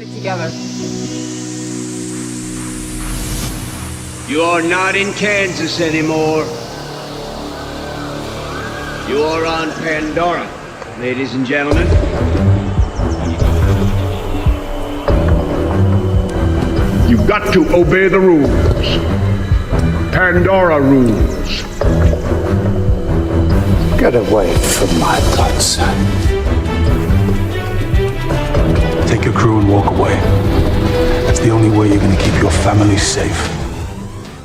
it together. You're not in Kansas anymore. You're on Pandora, ladies and gentlemen. You've got to obey the rules. Pandora rules. Get away from my blood, son. Take your crew and walk away. That's the only way you're gonna keep your family safe.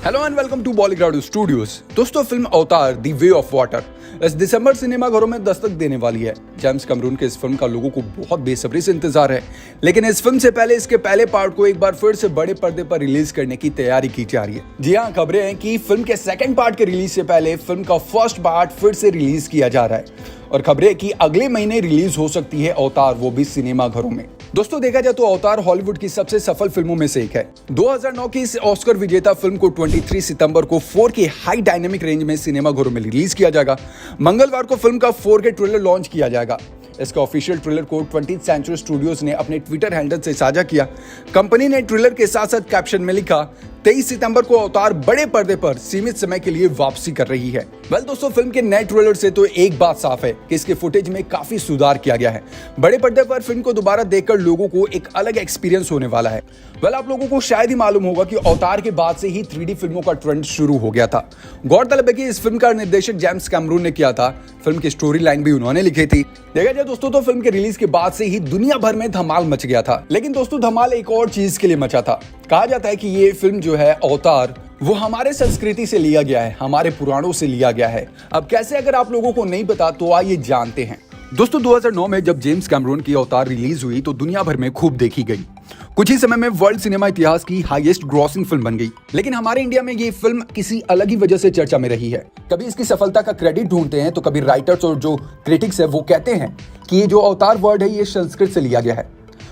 Hello and welcome to बॉलीग्राउड studios. दोस्तों, film Avatar the way of water इस दिसंबर cinema घरों में दस्तक देने वाली है। James Cameron के इस फिल्म का लोगों को बहुत बेसब्री से इंतजार है, लेकिन इस फिल्म से पहले इसके पहले पार्ट को एक बार फिर से बड़े पर्दे पर रिलीज करने की तैयारी की जा रही है। जी हाँ, खबरें हैं कि फिल्म के सेकंड पार्ट के रिलीज से पहले फिल्म का फर्स्ट पार्ट फिर से रिलीज किया जा रहा है और खबरें कि अगले महीने रिलीज हो सकती है अवतार, वो भी सिनेमा घरों में। दोस्तों, देखा जाए तो अवतार हॉलीवुड की सबसे सफल फिल्मों में से एक है। 2009 की इस ऑस्कर विजेता फिल्म को 23 सितंबर को 4K हाई डायनेमिक रेंज में सिनेमा घरों में रिलीज किया जाएगा। मंगलवार को फिल्म का 4K ट्रेलर लॉन्च किया जाएगा। इसका ऑफिशियल ट्रेलर को 20th सेंचुरी स्टूडियोज ने अपने ट्विटर हैंडल से साझा किया। कंपनी ने ट्रेलर के साथ साथ कैप्शन में लिखा, 23 सितंबर को अवतार बड़े पर्दे पर सीमित समय के लिए वापसी कर रही है। दोस्तों, फिल्म के नए ट्रेलर से तो एक बात साफ है कि इसके फुटेज में काफी सुधार किया गया है। बड़े पर्दे पर फिल्म को दोबारा देखकर लोगों को एक अलग एक्सपीरियंस होने वाला है। आप लोगों को शायद ही मालूम होगा कि अवतार के बाद से ही 3D फिल्मों का ट्रेंड शुरू हो गया था। गौरतलब है कि इस फिल्म का निर्देशक जेम्स कैमरून ने किया था। फिल्म की स्टोरी लाइन भी उन्होंने लिखी थी। देखा जाए दोस्तों, तो फिल्म के रिलीज के बाद से ही दुनिया भर में धमाल मच गया था। लेकिन दोस्तों, धमाल एक और चीज के लिए मचा था। कहा जाता है कि ये फिल्म जो है अवतार, वो हमारे संस्कृति से लिया गया है, हमारे पुराणों से लिया गया है। अब कैसे, अगर आप लोगों को नहीं पता तो आइए जानते हैं। दोस्तों, 2009 में जब जेम्स कैमरून की अवतार रिलीज हुई तो दुनिया भर में खूब देखी गई। कुछ ही समय में वर्ल्ड सिनेमा इतिहास की हाईएस्ट ग्रॉसिंग फिल्म बन गई। लेकिन हमारे इंडिया में ये फिल्म किसी अलग ही वजह से चर्चा में रही है। कभी इसकी सफलता का क्रेडिट ढूंढते हैं तो कभी राइटर्स और जो क्रिटिक्स है वो कहते हैं कि ये जो अवतार वर्ड है ये संस्कृत से लिया गया है।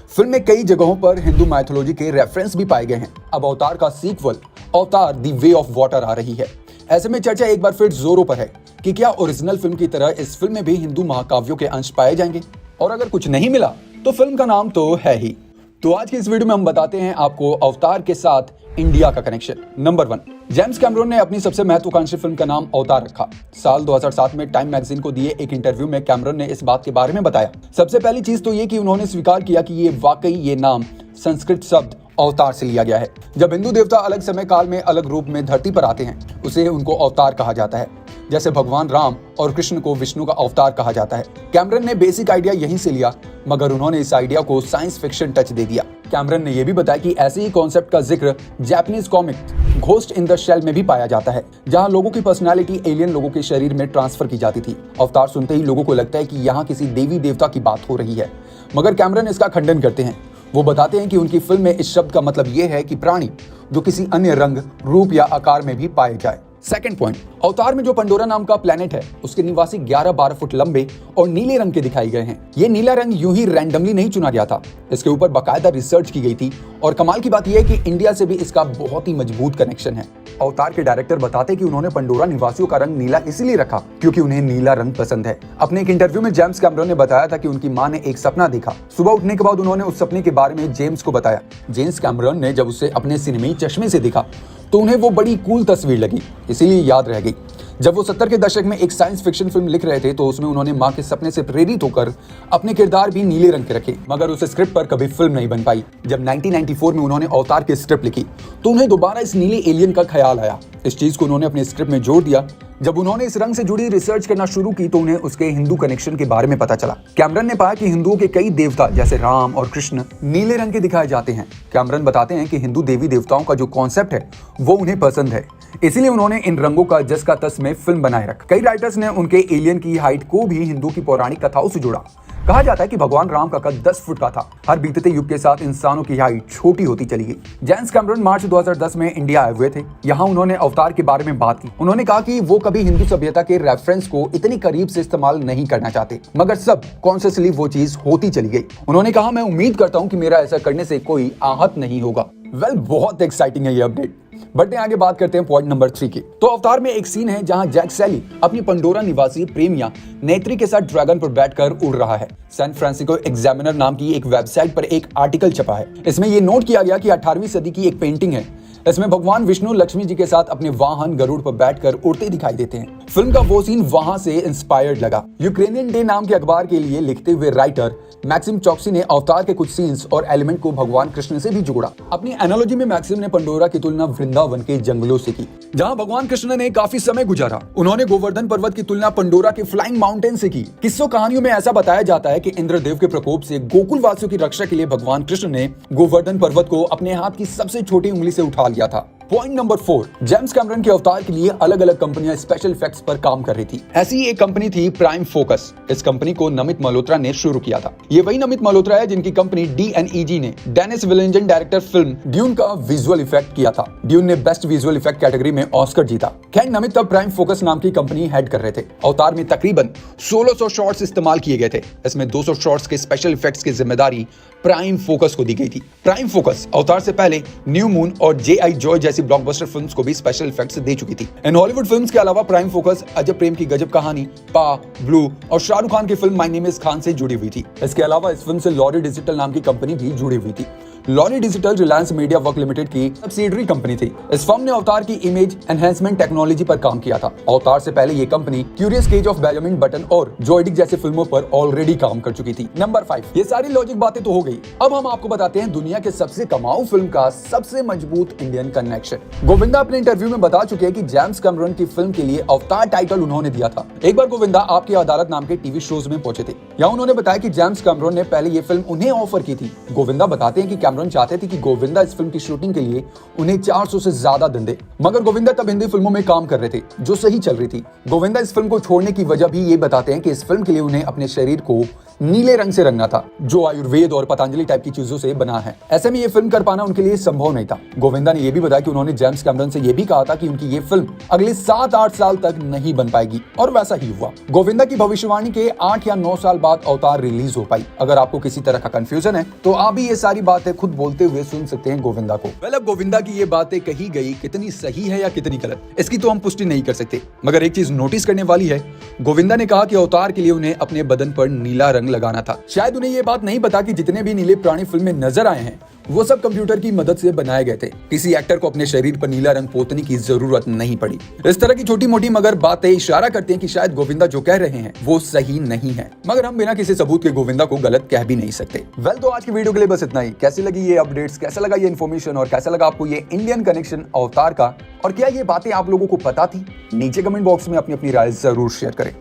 फिल्म में कई जगहों पर हिंदू माइथोलॉजी के रेफरेंस भी पाए गए हैं। अब अवतार का सीक्वल अवतार द वे ऑफ वाटर आ रही है। ऐसे में चर्चा एक बार फिर जोरों पर है कि क्या ओरिजिनल फिल्म की तरह इस फिल्म में भी हिंदू महाकाव्यों के अंश पाए जाएंगे, और अगर कुछ नहीं मिला तो फिल्म का नाम तो है ही। तो आज की इस वीडियो में हम बताते हैं आपको अवतार के साथ इंडिया का कनेक्शन। नंबर 1, जेम्स कैमरून ने अपनी सबसे महत्वाकांक्षी फिल्म का नाम अवतार रखा। साल 2007 में टाइम मैगजीन को दिए एक इंटरव्यू में कैमरून ने इस बात के बारे में बताया। सबसे पहली चीज तो ये कि उन्होंने स्वीकार किया कि ये वाकई ये नाम संस्कृत शब्द अवतार से लिया गया है। जब हिंदू देवता अलग समय काल में अलग रूप में धरती पर आते हैं, उसे उनको अवतार कहा जाता है। जैसे भगवान राम और कृष्ण को विष्णु का अवतार कहा जाता है। कैमरून ने बेसिक आइडिया यहीं से लिया, मगर उन्होंने इस आइडिया को साइंस फिक्शन टच दे दिया। कैमरून ने यह भी बताया कि ऐसे ही कॉन्सेप्ट का जिक्र Japanese comic ghost in the shell में भी पाया जाता है, जहां लोगों की पर्सनालिटी एलियन लोगों के शरीर में ट्रांसफर की जाती थी। अवतार सुनते ही लोगों को लगता है कि यहाँ किसी देवी देवता की बात हो रही है, मगर कैमरून इसका खंडन करते हैं। वो बताते हैं कि उनकी फिल्म में इस शब्द का मतलब यह है कि प्राणी जो किसी अन्य रंग, रूप या आकार में भी पाए जाए। सेकंड पॉइंट, अवतार में जो पंडोरा नाम का प्लेनेट है उसके निवासी 11-12 फुट लंबे और नीले रंग के दिखाए गए हैं। ये नीला रंग यूं ही रैंडमली नहीं चुना गया था, इसके ऊपर बाकायदा रिसर्च की गई थी। और कमाल की बात यह है कि इंडिया से भी इसका बहुत ही मजबूत कनेक्शन है। अवतार के डायरेक्टर बताते कि उन्होंने पंडोरा निवासियों का रंग नीला इसलिए रखा क्योंकि उन्हें नीला रंग पसंद है। अपने एक इंटरव्यू में जेम्स कैमरून ने बताया था कि उनकी मां ने एक सपना देखा। सुबह उठने के बाद उन्होंने उस सपने के बारे में जेम्स को बताया। जेम्स कैमरून ने जब उसे अपने सिनेमी चश्मे से देखा तो उन्हें वो बड़ी कूल तस्वीर लगी, इसीलिए याद रह गई। जब वो 70 के दशक में एक साइंस फिक्शन फिल्म लिख रहे थे तो उसमें उन्होंने मां के सपने से प्रेरित होकर अपने किरदार भी नीले रंग के रखे, मगर उस स्क्रिप्ट पर कभी फिल्म नहीं बन पाई। जब 1994 में उन्होंने अवतार की स्क्रिप्ट लिखी तो उन्हें दोबारा इस नीले एलियन का ख्याल आया। इस चीज को उन्होंने अपने स्क्रिप्ट में जोड़ दिया। जब उन्होंने इस रंग से जुड़ी रिसर्च करना शुरू की तो उन्हें उसके हिंदू कनेक्शन के बारे में पता चला। कैमरून ने पाया कि हिंदुओं के कई देवता जैसे राम और कृष्ण नीले रंग के दिखाए जाते हैं। कैमरून बताते हैं कि हिंदू देवी देवताओं का जो कॉन्सेप्ट है वो उन्हें पसंद है, इसीलिए उन्होंने इन रंगों का जस का तस में फिल्म बनाए रखा। कई राइटर्स ने उनके एलियन की हाइट को भी हिंदू की पौराणिक कथाओं से जोड़ा। कहा जाता है कि भगवान राम का कद 10 फुट का था। हर बीतते युग के साथ इंसानों की हाइट छोटी होती चली गई। जेम्स कैमरून मार्च 2010 में इंडिया आए हुए थे। यहाँ उन्होंने अवतार के बारे में बात की। उन्होंने कहा कि वो कभी हिंदू सभ्यता के रेफरेंस को इतनी करीब से इस्तेमाल नहीं करना चाहते, मगर सब कॉन्शियसली वो चीज होती चली गई। उन्होंने कहा, मैं उम्मीद करता हूँ कि मेरा ऐसा करने से कोई आहत नहीं होगा। बहुत एक्साइटिंग है ये अपडेट। बढ़ते हैं आगे, बात करते हैं पॉइंट नंबर 3 की। तो अवतार में एक सीन है जहां जैक सैली अपनी पंडोरा निवासी प्रेमिया नेत्री के साथ ड्रैगन पर बैठकर उड़ रहा है। सैन फ्रांसिस्को एग्जामिनर नाम की एक वेबसाइट पर एक आर्टिकल छपा है। इसमें यह नोट किया गया कि 18वीं सदी की एक पेंटिंग है। इसमें भगवान विष्णु लक्ष्मी जी के साथ अपने वाहन गरुड़ पर बैठकर उड़ते दिखाई देते हैं। फिल्म का वो सीन वहां से इंस्पायर्ड लगा। यूक्रेनियन डे नाम के अखबार के लिए लिखते हुए राइटर मैक्सिम चॉक्सी ने अवतार के कुछ सीन्स और एलिमेंट को भगवान कृष्ण से भी जोड़ा। अपनी एनालॉजी में मैक्सिम ने पंडोरा की तुलना वृंदावन के जंगलों से की, जहां भगवान कृष्ण ने काफी समय गुजारा। उन्होंने गोवर्धन पर्वत की तुलना पंडोरा के फ्लाइंग माउंटेन से की। किस्सों कहानियों में ऐसा बताया जाता है कि इंद्रदेव के प्रकोप से गोकुल वासियों की रक्षा के लिए भगवान कृष्ण ने गोवर्धन पर्वत को अपने हाथ की सबसे छोटी उंगली से उठा लिया था। पॉइंट नंबर 4, जेम्स कैमरन के अवतार के लिए अलग अलग कंपनियां स्पेशल इफेक्ट्स पर काम कर रही थी। ऐसी एक कंपनी थी प्राइम फोकस। इस कंपनी को नमित मल्होत्रा ने शुरू किया था। ये वही नमित मल्होत्रा है जिनकी कंपनी DNEG ने डेनिस विलिंजन डायरेक्टर फिल्म ड्यून का विजुअल इफेक्ट किया था। ड्यून ने बेस्ट विजुअल इफेक्ट कैटेगरी में ऑस्कर जीता। खैर, नमित तब प्राइम फोकस नाम की कंपनी हेड कर रहे थे। अवतार में तकरीबन 1600 शॉट्स इस्तेमाल किए गए थे। इसमें 200 शॉट्स के स्पेशल इफेक्ट्स की जिम्मेदारी प्राइम फोकस को दी गई थी। प्राइम फोकस अवतार से पहले न्यू मून और J.I. जॉय जैसी ब्लॉकबस्टर फिल्म्स को भी स्पेशल इफेक्ट्स दे चुकी थी। इन हॉलीवुड फिल्म्स के अलावा प्राइम फोकस अजब प्रेम की गजब कहानी, पा, ब्लू और शाहरुख खान की film my name is Khan से जुड़ी हुई थी। इसके अलावा इस फिल्म से लॉरी डिजिटल नाम की कंपनी भी जुड़ी हुई थी। Lowry digital Reliance media work limited की सब्सिडियरी कंपनी थी। इस फर्म ने अवतार की इमेज एनहेंसमेंट टेक्नोलॉजी पर काम किया था। अवतार से पहले ये company Curious Case of Benjamin Button और जॉयडिक जैसे फिल्मों पर ऑलरेडी काम कर चुकी थी। नंबर 5, ये सारी लॉजिक बातें तो हो गई। अब हम आपको बताते हैं दुनिया के सबसे कमाऊ फिल्म का सबसे मजबूत इंडियन कनेक्शन। गोविंदा अपने इंटरव्यू में बता चुके हैं कि जेम्स कैमरन की फिल्म के लिए अवतार टाइटल उन्होंने दिया था। एक बार गोविंदा आपकी अदालत नाम के टीवी शोज में पहुंचे थे। यहाँ उन्होंने बताया कि जेम्स कैमरन ने पहले ये फिल्म उन्हें ऑफर की थी। गोविंदा बताते हैं कि कैमरन चाहते थे कि गोविंदा इस फिल्म की शूटिंग के लिए उन्हें 400 से ज्यादा दिन दे, मगर गोविंदा तब हिंदी फिल्मों में काम कर रहे थे जो सही चल रही थी। गोविंदा इस फिल्म को छोड़ने की वजह भी ये बताते हैं कि इस फिल्म के लिए उन्हें अपने शरीर को नीले रंग से रंगना था, जो आयुर्वेद और पतंजलि टाइप की चीजों से बना है। ऐसे में ये फिल्म कर पाना उनके लिए संभव नहीं था। गोविंदा ने यह भी बताया कि उन्होंने जेम्स कैमरन से यह भी कहा था कि उनकी ये फिल्म अगले 7-8 साल तक नहीं बन पाएगी, और वैसा ही हुआ। गोविंदा की भविष्यवाणी के 8 या 9 साल बाद अवतार रिलीज हो पाई। अगर आपको किसी तरह का कंफ्यूजन है तो आप भी ये सारी बातें खुद बोलते हुए सुन सकते हैं गोविंदा को। अब गोविंदा की ये बातें कही गई कितनी सही है या कितनी गलत, इसकी तो हम पुष्टि नहीं कर सकते, मगर एक चीज नोटिस करने वाली है। गोविंदा ने कहा कि अवतार के लिए उन्हें अपने बदन पर नीला रंग लगाना था। शायद उन्हें यह बात नहीं पता कि जितने भी नीले प्राणी फिल्म में नजर आए हैं वो सब कंप्यूटर की मदद से बनाए गए थे। किसी एक्टर को अपने शरीर पर नीला रंग पोतने की जरूरत नहीं पड़ी। इस तरह की छोटी मोटी मगर बातें इशारा करती हैं कि शायद गोविंदा जो कह रहे हैं वो सही नहीं है, मगर हम बिना किसी सबूत के गोविंदा को गलत कह भी नहीं सकते। तो आज की वीडियो के लिए बस इतना ही। कैसी लगी ये अपडेट्स, कैसा लगा ये इन्फॉर्मेशन और कैसा लगा आपको ये इंडियन कनेक्शन अवतार का, और क्या ये बातें आप लोगों को पता थी? नीचे कमेंट बॉक्स में अपनी राय जरूर शेयर करें।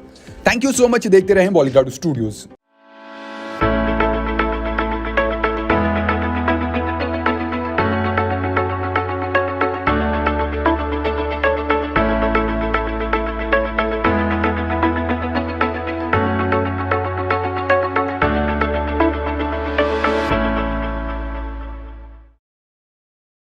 Thank you so much. देखते रहें बॉलीग्राड स्टूडियोज।